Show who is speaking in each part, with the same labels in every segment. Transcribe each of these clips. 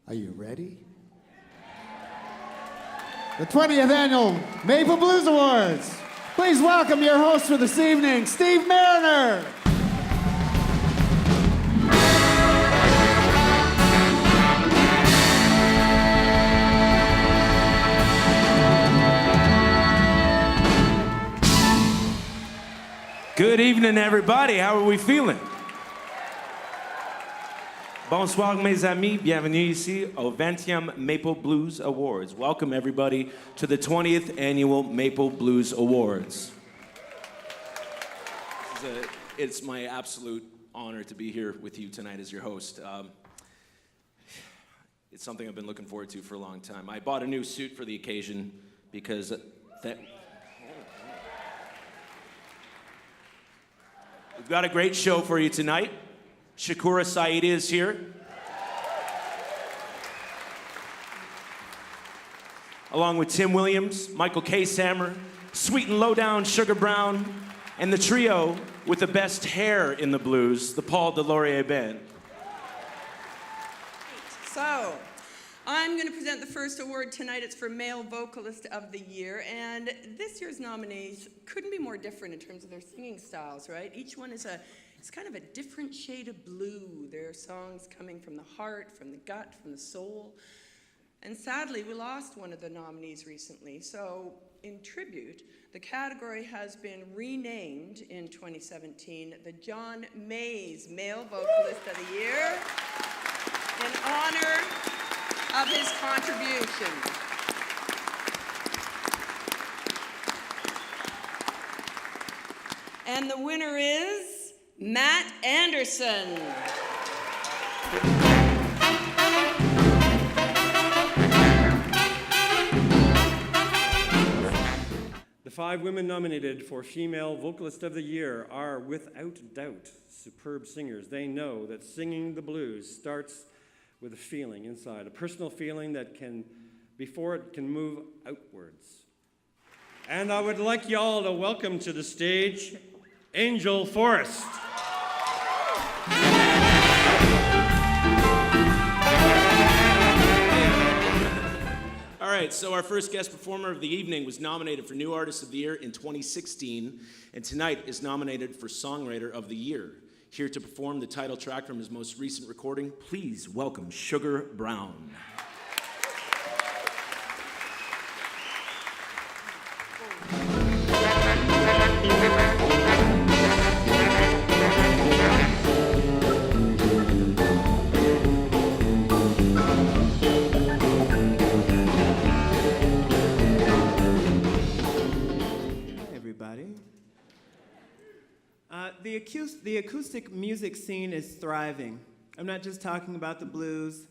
Speaker 1: Are you ready? The 20th Annual Maple Blues Awards. Please welcome your host for this evening, Steve Mariner.
Speaker 2: Good evening, everybody. How are we feeling? Bonsoir, mes amis. Bienvenue ici au 20e Maple Blues Awards. Welcome, everybody, to the 20th Annual Maple Blues Awards. It's my absolute honor to be here with you tonight as your host. It's something I've been looking forward to for a long time. I bought a new suit for the occasion because we've got a great show for you tonight. Shakura Saidi is here. Along with Tim Williams, Michael K. Sammer, Sweet and Lowdown Sugar Brown, and the trio with the best hair in the blues, the Paul Delorier Band.
Speaker 3: So, I'm going to present the first award tonight. It's for Male Vocalist of the Year, and this year's nominees couldn't be more different in terms of their singing styles, right? Each one is it's kind of a different shade of blue. There are songs coming from the heart, from the gut, from the soul. And sadly, we lost one of the nominees recently. So, in tribute, the category has been renamed in 2017 the John Mays Male Vocalist of the Year in honor of his contribution. And the winner is Matt Anderson.
Speaker 4: The 5 women nominated for Female Vocalist of the Year are, without doubt, superb singers. They know that singing the blues starts with a feeling inside, a personal feeling that before it can move outwards. And I would like y'all to welcome to the stage Angel Forrest.
Speaker 2: All right, so our first guest performer of the evening was nominated for New Artist of the Year in 2016, and tonight is nominated for Songwriter of the Year. Here to perform the title track from his most recent recording, please welcome Sugar Brown.
Speaker 5: The acoustic music scene is thriving. I'm not just talking about the blues.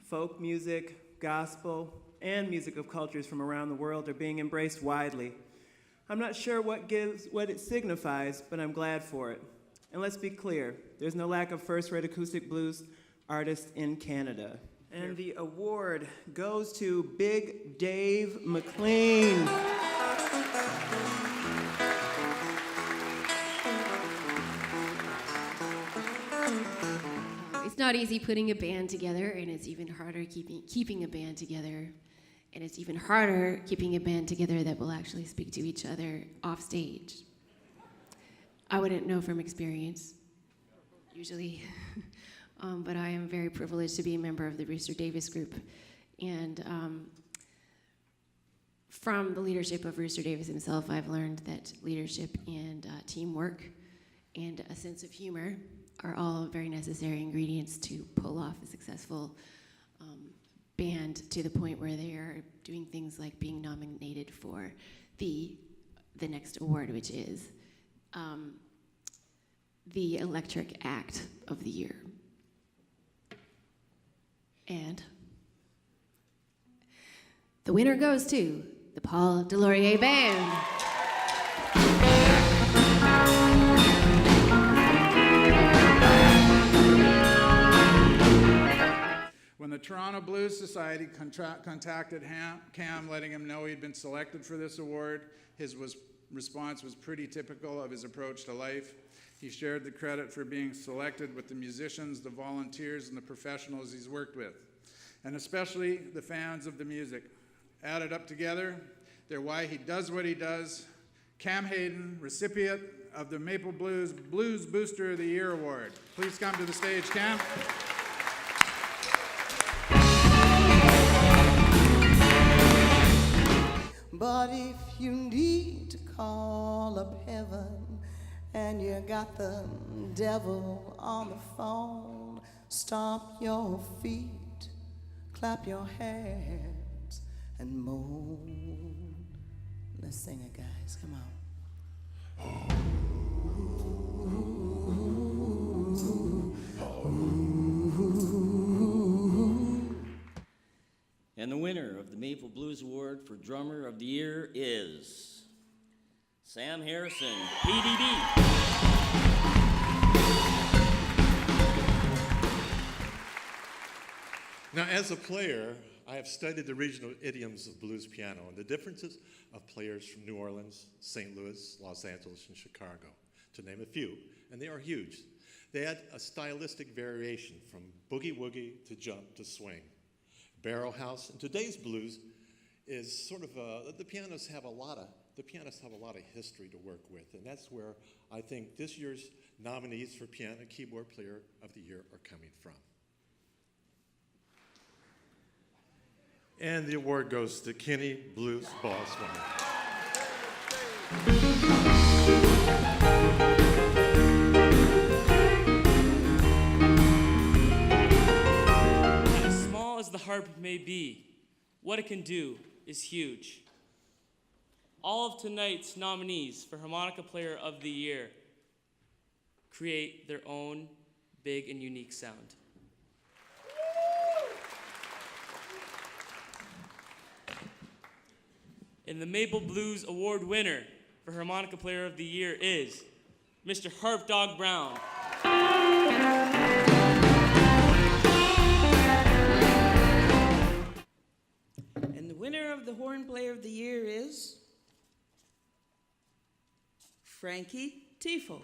Speaker 5: Folk music, gospel, and music of cultures from around the world are being embraced widely. I'm not sure what it signifies, but I'm glad for it. And let's be clear, there's no lack of first-rate acoustic blues artists in Canada. And the award goes to Big Dave McLean.
Speaker 6: It's not easy putting a band together, and it's even harder keeping a band together. And it's even harder keeping a band together that will actually speak to each other off stage. I wouldn't know from experience, usually. But I am very privileged to be a member of the Rooster Davis group. And from the leadership of Rooster Davis himself, I've learned that leadership and teamwork and a sense of humor are all very necessary ingredients to pull off a successful band to the point where they are doing things like being nominated for the next award, which is the Electric Act of the Year. And the winner goes to the Paul Delorier Band.
Speaker 7: When the Toronto Blues Society contacted Cam, letting him know he'd been selected for this award, his response was pretty typical of his approach to life. He shared the credit for being selected with the musicians, the volunteers, and the professionals he's worked with. and especially the fans of the music. Added up together, they're why he does what he does. Cam Hayden, recipient of the Maple Blues Blues Booster of the Year Award. Please come to the stage, Cam.
Speaker 8: But if you need to call up heaven and you got the devil on the phone, stomp your feet, clap your hands, and moan. Let's sing it, guys. Come on.
Speaker 9: And the winner of the Maple Blues Award for Drummer of the Year is Sam Harrison, PDD.
Speaker 10: Now, as a player, I have studied the regional idioms of blues piano and the differences of players from New Orleans, St. Louis, Los Angeles, and Chicago, to name a few, and they are huge. They add a stylistic variation from boogie-woogie to jump to swing. Barrel house in today's blues is sort of the pianists have a lot of history to work with, and that's where I think this year's nominees for Piano Keyboard Player of the Year are coming from. And the award goes to Kenny Blues Ball Swimmer.
Speaker 11: As small as the harp may be, what it can do is huge. All of tonight's nominees for Harmonica Player of the Year create their own big and unique sound. And the Maple Blues Award winner for Harmonica Player of the Year is Mr. Harp Dog Brown.
Speaker 12: And the winner of the Horn Player of the Year is Frankie Tiefel.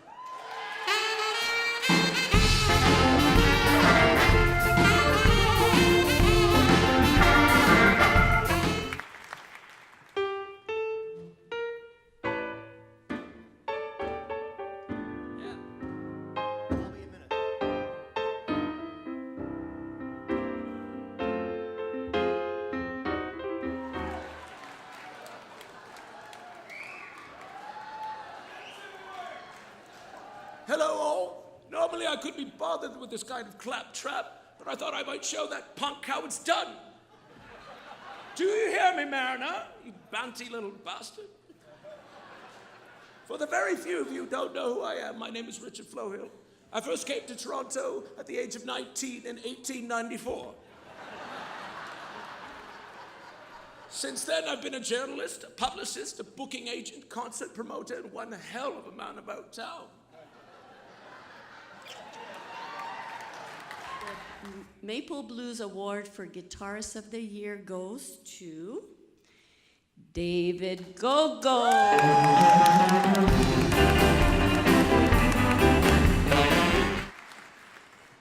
Speaker 2: Hello all. Normally I could be bothered with this kind of claptrap, but I thought I might show that punk how it's done. Do you hear me, Mariner? You banty little bastard. For the very few of you who don't know who I am, my name is Richard Flohill. I first came to Toronto at the age of 19 in 1894. Since then, I've been a journalist, a publicist, a booking agent, concert promoter, and one hell of a man about town.
Speaker 12: Maple Blues Award for Guitarist of the Year goes to David Gogo.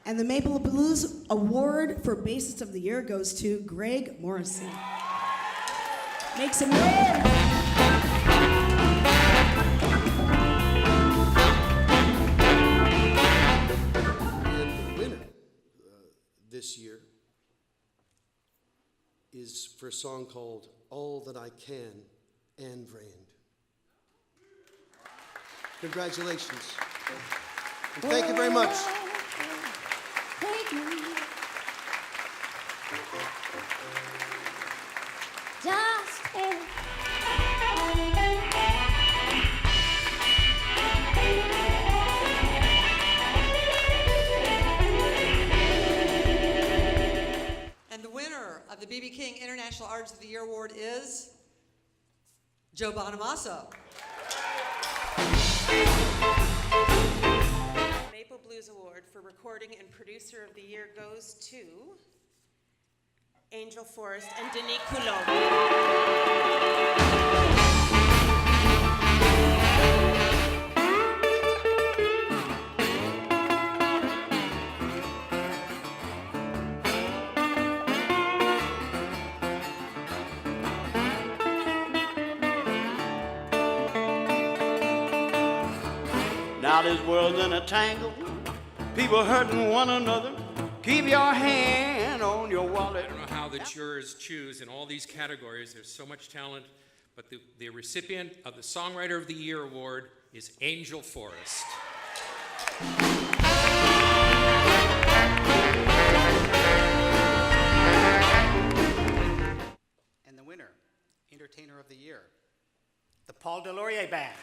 Speaker 13: And the Maple Blues Award for Bassist of the Year goes to Greg Morrison. Make some noise.
Speaker 14: This year is for a song called All That I Can, Anne Vrand. Congratulations. And thank you very much.
Speaker 6: Thank you. Just
Speaker 15: And the winner of the B.B. King International Artist of the Year Award is Joe Bonamasso.
Speaker 16: Maple Blues Award for Recording and Producer of the Year goes to Angel Forrest and Denis Coulomb.
Speaker 17: While this world's in a tangle, people hurting one another, keep your hand on your wallet.
Speaker 18: I don't know how the jurors choose in all these categories. There's so much talent. But the recipient of the Songwriter of the Year award is Angel Forrest.
Speaker 19: And the winner, Entertainer of the Year, the Paul Delorier Band.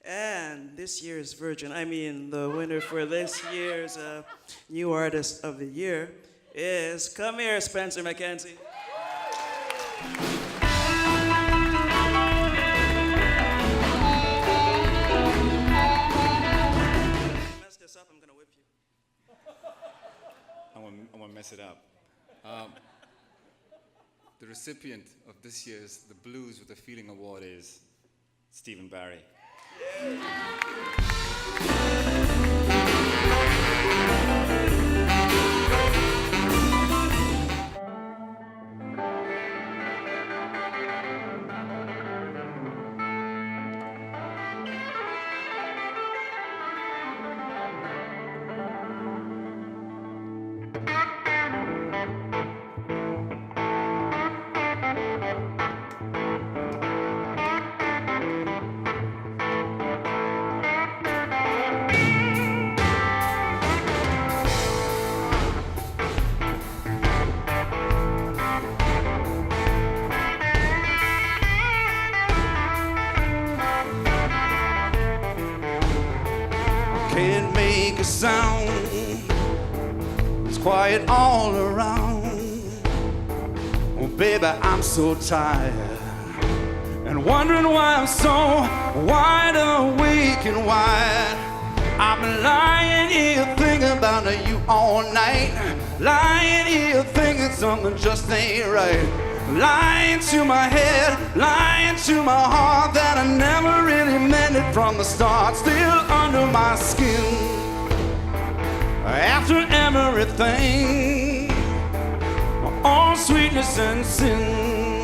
Speaker 20: And this year's the winner for this year's New Artist of the Year is, come here, Spencer McKenzie. Mess this up, I'm gonna whip you.
Speaker 21: I want to mess it up. The recipient of this year's The Blues with a Feeling Award is Stephen Barry.
Speaker 17: Can't make a sound, it's quiet all around. Oh baby, I'm so tired and wondering why I'm so wide awake and wide. I've been lying here thinking about you all night, lying here thinking something just ain't right. Lying to my head, lying to my heart that I never really meant it from the start. Still under my skin, after everything, all sweetness and sin.